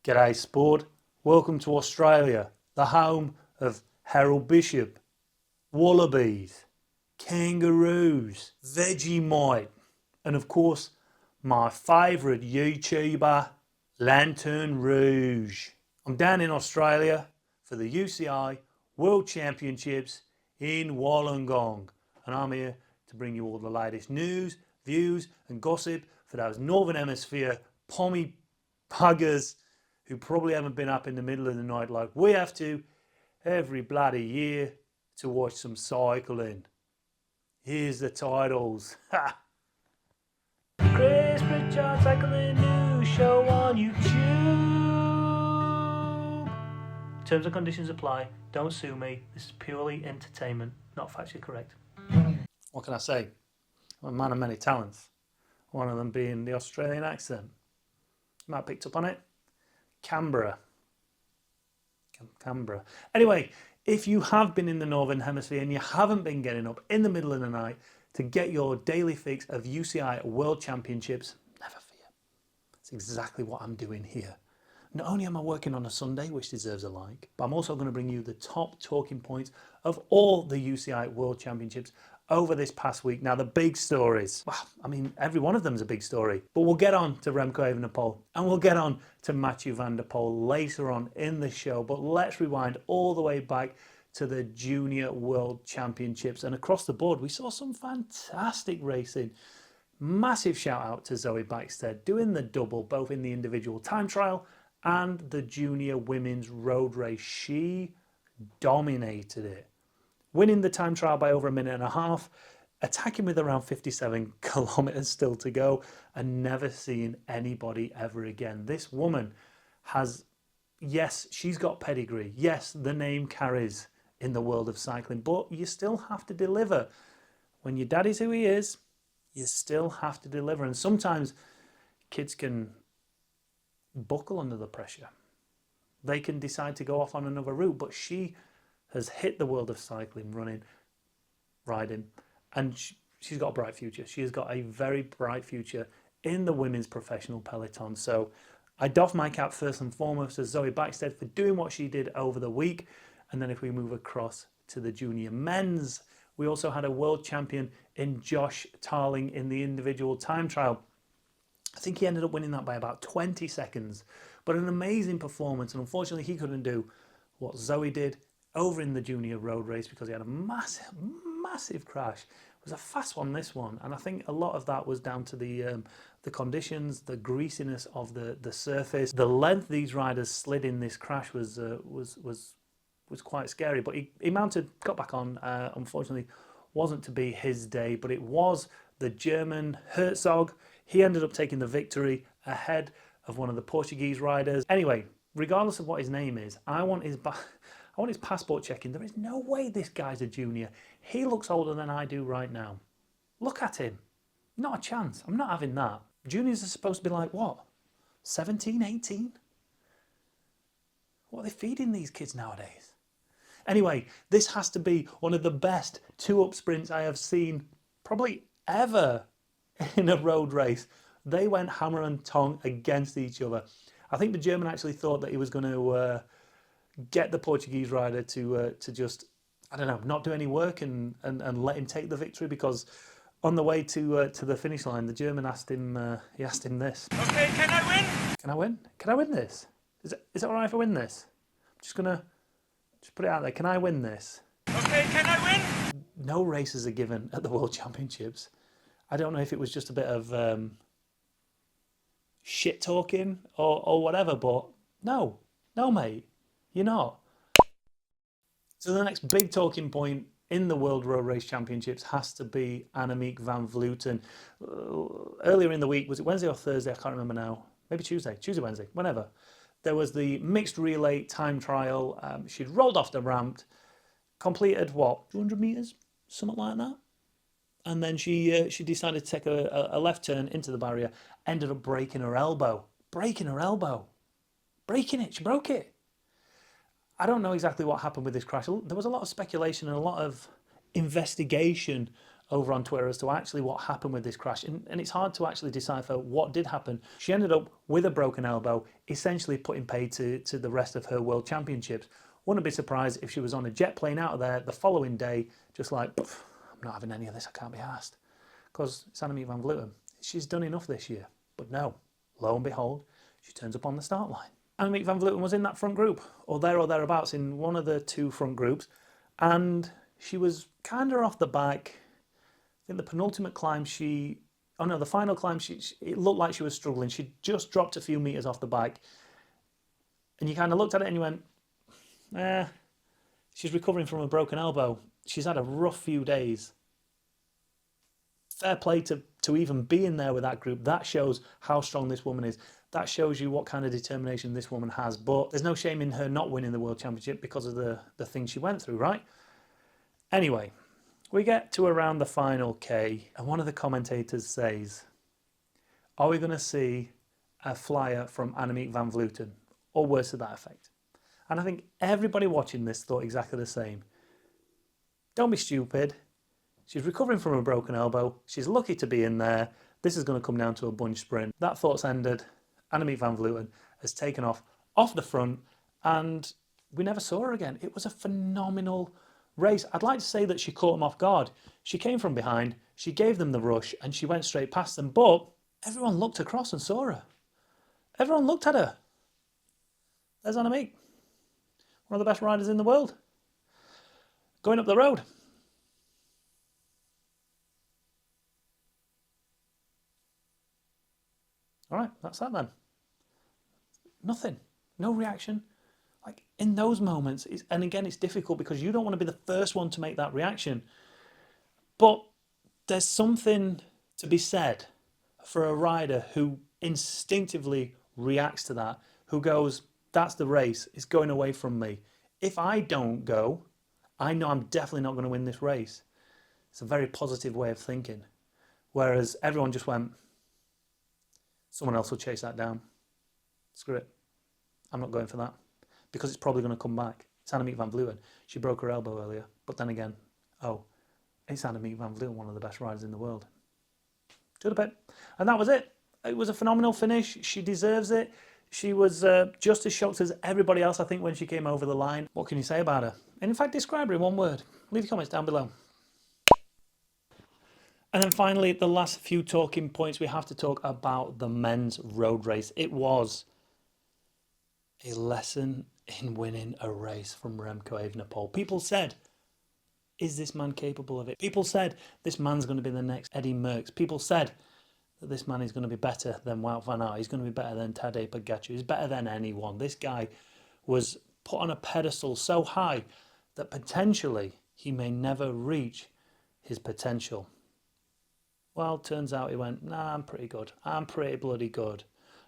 G'day sport, welcome to Australia, the home of Harold Bishop, wallabies, kangaroos, Vegemite, and of course my favourite YouTuber, Lantern Rouge. I'm down in Australia for the UCI World Championships in Wollongong, and I'm here to bring you all the latest news, views and gossip for those Northern Hemisphere pommy buggers who probably haven't been up in the middle of the night like we have to every bloody year to watch some cycling. Here's the titles. Chris Pritchard Cycling News Show on YouTube. Terms and conditions apply. Don't sue me. This is purely entertainment, not factually correct. What can I say? I'm a man of many talents. One of them being the Australian accent. You might have picked up on it. Canberra. Anyway, if you have been in the Northern Hemisphere and you haven't been getting up in the middle of the night to get your daily fix of UCI World Championships, never fear. That's exactly what I'm doing here. Not only am I working on a Sunday, which deserves a like, but I'm also going to bring you the top talking points of all the UCI World Championships over this past week. Now, the big stories, well, I mean, every one of them is a big story, but we'll get on to Remco Evenepoel and we'll get on to Mathieu van der Poel later on in the show. But let's rewind all the way back to the Junior World Championships. And across the board, we saw some fantastic racing. Massive shout out to Zoe Backstedt doing the double, both in the individual time trial and the junior women's road race. She dominated it, winning the time trial by over a minute and a half, attacking with around 57 kilometers still to go, and never seeing anybody ever again. This woman has, yes, she's got pedigree. Yes, the name carries in the world of cycling, but you still have to deliver. When your daddy's who he is, you still have to deliver. And sometimes kids can buckle under the pressure. They can decide to go off on another route, but she has hit the world of cycling, running, riding, and she's got a bright future. She has got a very bright future in the women's professional peloton. So I doff my cap first and foremost to Zoe Backstedt for doing what she did over the week. And then if we move across to the junior men's, we also had a world champion in Josh Tarling in the individual time trial. I think he ended up winning that by about 20 seconds, but an amazing performance. And unfortunately, he couldn't do what Zoe did over in the junior road race because he had a massive crash. It was a fast one, this one, and I think a lot of that was down to the conditions, the greasiness of the surface. The length these riders slid in this crash was quite scary, but he mounted, got back on. Unfortunately, wasn't to be his day, but it was the German Herzog. He ended up taking the victory ahead of one of the Portuguese riders. Anyway, regardless of what his name is, I want his passport checking. There is no way this guy's a junior. He looks older than I do right now. Look at him. Not a chance. I'm not having that. Juniors are supposed to be like, what? 17, 18? What are they feeding these kids nowadays? Anyway, this has to be one of the best two-up sprints I have seen probably ever in a road race. They went hammer and tong against each other. I think the German actually thought that he was going to get the Portuguese rider to just, I don't know, not do any work and let him take the victory, because on the way to the finish line, the German asked him this. Okay, can I win? Can I win? Can I win this? Is it all right if I win this? I'm just gonna put it out there. Can I win this? Okay, can I win? No races are given at the World Championships. I don't know if it was just a bit of shit talking or whatever, but no, mate. You're not. So the next big talking point in the World Road Race Championships has to be Annemeik van Vleuten. Earlier in the week, was it Wednesday or Thursday? I can't remember now. Maybe Tuesday, Wednesday, whenever. There was the mixed relay time trial. She'd rolled off the ramp, completed what, 200 meters, something like that. And then she decided to take a left turn into the barrier, ended up breaking her elbow. Breaking it, she broke it. I don't know exactly what happened with this crash. There was a lot of speculation and a lot of investigation over on Twitter as to actually what happened with this crash. And it's hard to actually decipher what did happen. She ended up with a broken elbow, essentially putting paid to the rest of her World Championships. Wouldn't be surprised if she was on a jet plane out of there the following day, just like, I'm not having any of this, I can't be asked. Because it's Annemeik van Vleuten. She's done enough this year. But no, lo and behold, she turns up on the start line. Annemeik van Vleuten was in that front group, or thereabouts, in one of the two front groups, and she was kind of off the bike. I think the penultimate climb the final climb, it looked like she was struggling. She just dropped a few meters off the bike. And you kind of looked at it and you went, she's recovering from a broken elbow. She's had a rough few days. Fair play to even be in there with that group. That shows how strong this woman is. That shows you what kind of determination this woman has. But there's no shame in her not winning the World Championship because of the things she went through, right? Anyway, we get to around the final K, and one of the commentators says, are we going to see a flyer from Annemeik van Vleuten, or words to that effect? And I think everybody watching this thought exactly the same. Don't be stupid. She's recovering from a broken elbow. She's lucky to be in there. This is going to come down to a bunch sprint. That thought's ended. Annemeik van Vleuten has taken off the front, and we never saw her again. It was a phenomenal race. I'd like to say that she caught them off guard. She came from behind, she gave them the rush, and she went straight past them. But everyone looked across and saw her. Everyone looked at her. There's Annemeik, one of the best riders in the world, going up the road. All right, that's that then. Nothing. No reaction. Like, in those moments, and again, it's difficult because you don't want to be the first one to make that reaction. But there's something to be said for a rider who instinctively reacts to that, who goes, that's the race, it's going away from me. If I don't go, I know I'm definitely not going to win this race. It's a very positive way of thinking. Whereas everyone just went, someone else will chase that down. Screw it. I'm not going for that. Because it's probably going to come back. It's Annemeik van Vleuten. She broke her elbow earlier. But then again, it's Annemeik van Vleuten, one of the best riders in the world. To the bit. And that was it. It was a phenomenal finish. She deserves it. She was just as shocked as everybody else, I think, when she came over the line. What can you say about her? And in fact, describe her in one word. Leave your comments down below. And then finally, the last few talking points, we have to talk about the men's road race. It was a lesson in winning a race from Remco Evenepoel. People said, is this man capable of it? People said, this man's going to be the next Eddy Merckx. People said that this man is going to be better than Wout van Aert. He's going to be better than Tadej Pogacar. He's better than anyone. This guy was put on a pedestal so high that potentially he may never reach his potential. Well, turns out he went, nah, I'm pretty good. I'm pretty bloody good.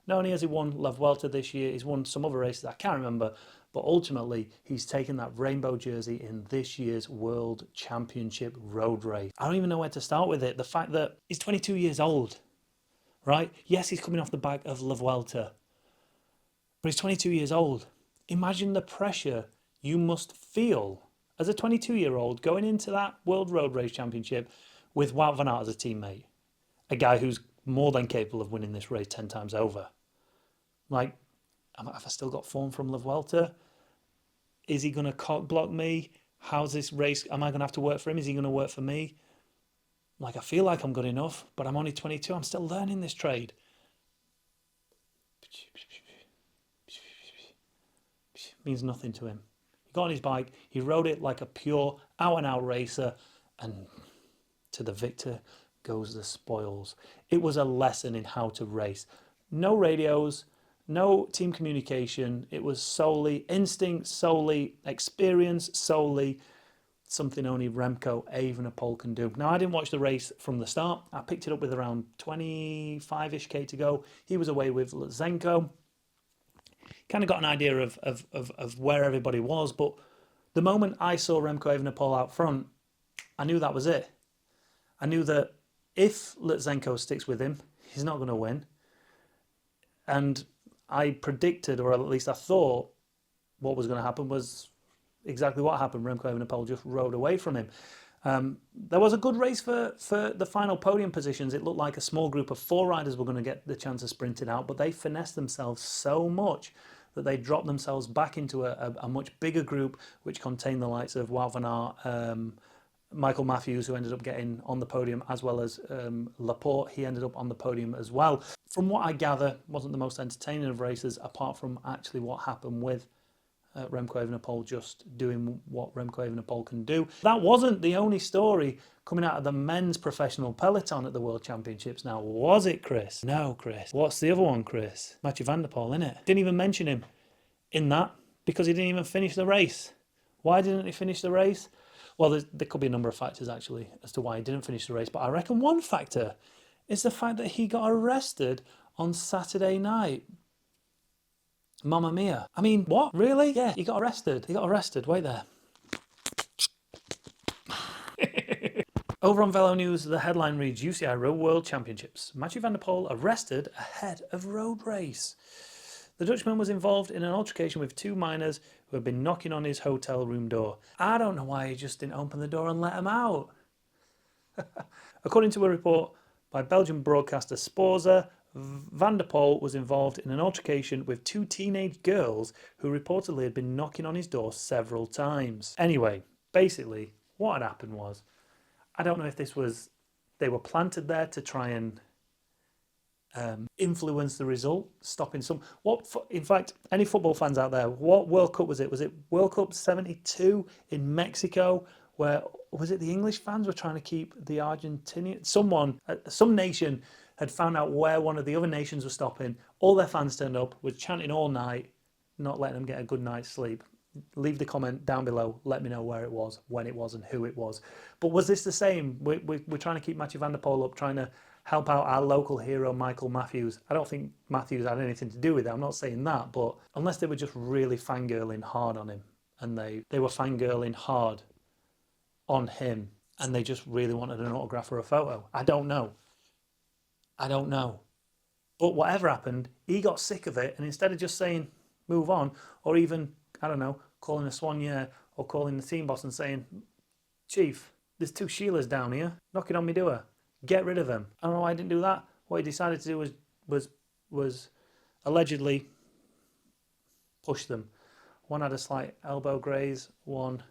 Not only has he won La Vuelta this year, he's won some other races I can't remember, but ultimately he's taken that rainbow jersey in this year's World Championship road race. I don't even know where to start with it. The fact that he's 22 years old, right? Yes, he's coming off the back of La Vuelta, but he's 22 years old. Imagine the pressure you must feel as a 22-year-old going into that World Road Race Championship with Wout van Aert as a teammate, a guy who's more than capable of winning this race 10 times over. Like, have I still got form from La Vuelta? Is he going to cock block me? How's this race? Am I going to have to work for him? Is he going to work for me? Like, I feel like I'm good enough, but I'm only 22. I'm still learning this trade. Means nothing to him. He got on his bike, he rode it like a pure out-and-out racer, and to the victor goes the spoils. It was a lesson in how to race. No radios, no team communication. It was solely instinct, solely experience, solely something only Remco Evenepoel can do. Now, I didn't watch the race from the start. I picked it up with around 25-ish K to go. He was away with Lutsenko. Kind of got an idea of where everybody was, but the moment I saw Remco Evenepoel out front, I knew that was it. I knew that if Lutsenko sticks with him, he's not going to win. And I predicted, or at least I thought, what was going to happen was exactly what happened. Remco Evenepoel just rode away from him. There was a good race for the final podium positions. It looked like a small group of 4 riders were going to get the chance of sprinting out, but they finessed themselves so much that they dropped themselves back into a much bigger group, which contained the likes of Wout van Aert, Michael Matthews, who ended up getting on the podium, as well as Laporte. He ended up on the podium as well. From what I gather, wasn't the most entertaining of races, apart from actually what happened with Remco Evenepoel just doing what Remco Evenepoel can do. That wasn't the only story coming out of the men's professional peloton at the World Championships now, was it, Chris? No, Chris. What's the other one, Chris? Mathieu van der Poel, innit? Didn't even mention him in that because he didn't even finish the race. Why didn't he finish the race? Well, there could be a number of factors, actually, as to why he didn't finish the race. But I reckon one factor is the fact that he got arrested on Saturday night. Mamma mia. I mean, what? Really? Yeah, he got arrested. He got arrested. Wait there. Over on Velo News, the headline reads, UCI Road World Championships. Mathieu van der Poel arrested ahead of road race. The Dutchman was involved in an altercation with 2 minors who had been knocking on his hotel room door. I don't know why he just didn't open the door and let them out. According to a report by Belgian broadcaster Sporza, Van der Poel was involved in an altercation with 2 teenage girls who reportedly had been knocking on his door several times. Anyway, basically, what had happened was, I don't know if they were planted there to try and influence the result, stopping some. In fact, any football fans out there, what World Cup was it? Was it World Cup 72 in Mexico, where, was it the English fans were trying to keep the Argentinian, some nation had found out where one of the other nations was stopping. All their fans turned up, were chanting all night, not letting them get a good night's sleep. Leave the comment down below. Let me know where it was, when it was, and who it was. But was this the same? We're trying to keep Mathieu van der Poel up, trying to help out our local hero, Michael Matthews. I don't think Matthews had anything to do with it. I'm not saying that, but unless they were just really fangirling hard on him, and they were fangirling hard on him, and they just really wanted an autograph or a photo. I don't know. But whatever happened, he got sick of it, and instead of just saying, move on, or even, I don't know, calling a soigneur or calling the team boss and saying, Chief, there's 2 Sheilas down here knocking on my door. Get rid of them. I don't know why I didn't do that. What he decided to do was allegedly push them. One had a slight elbow graze, one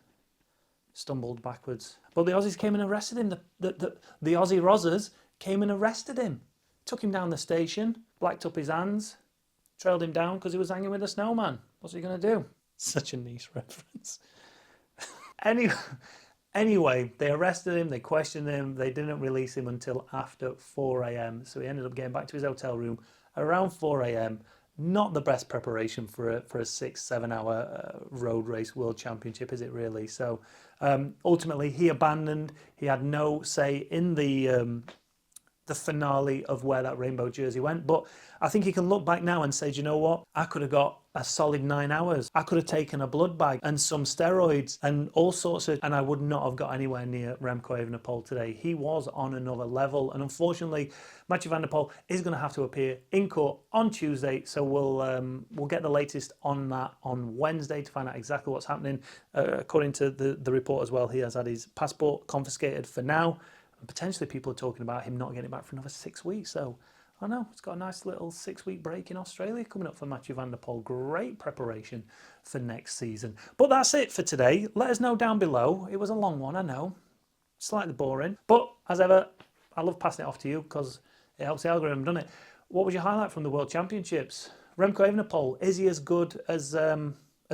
stumbled backwards. But the Aussies came and arrested him. The Aussie Rozzers came and arrested him. Took him down the station, blacked up his hands, trailed him down because he was hanging with a snowman. What's he going to do? Such a niche reference. Anyway, they arrested him, they questioned him, they didn't release him until after 4 a.m. So he ended up getting back to his hotel room around 4 a.m. Not the best preparation for a 6-7 hour road race world championship, is it really? So ultimately he abandoned. He had no say in the finale of where that rainbow jersey went. But I think he can look back now and say, do you know what? I could have got a solid 9 hours. I could have taken a blood bag and some steroids and all sorts of, and I would not have got anywhere near Remco Evenepoel today. He was on another level. And unfortunately, Mathieu van der Poel is going to have to appear in court on Tuesday. So we'll get the latest on that on Wednesday to find out exactly what's happening. According to the report as well, he has had his passport confiscated for now. And potentially people are talking about him not getting it back for another 6 weeks. So I know it's got a nice little 6-week break in Australia coming up for Mathieu van der Poel. Great preparation for next season. But that's it for today. Let us know down below. It was a long one, I know. Slightly boring. But as ever, I love passing it off to you because it helps the algorithm, doesn't it? What was your highlight from the World Championships? Remco Evenepoel, is he as good as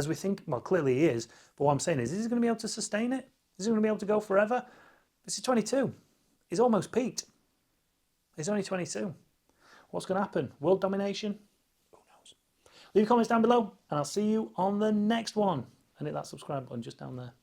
we think? Well, clearly he is. But what I'm saying is he going to be able to sustain it? Is he going to be able to go forever? This is 22. He's almost peaked. He's only 22. What's going to happen? World domination? Who knows? Leave your comments down below, and I'll see you on the next one. And hit that subscribe button just down there.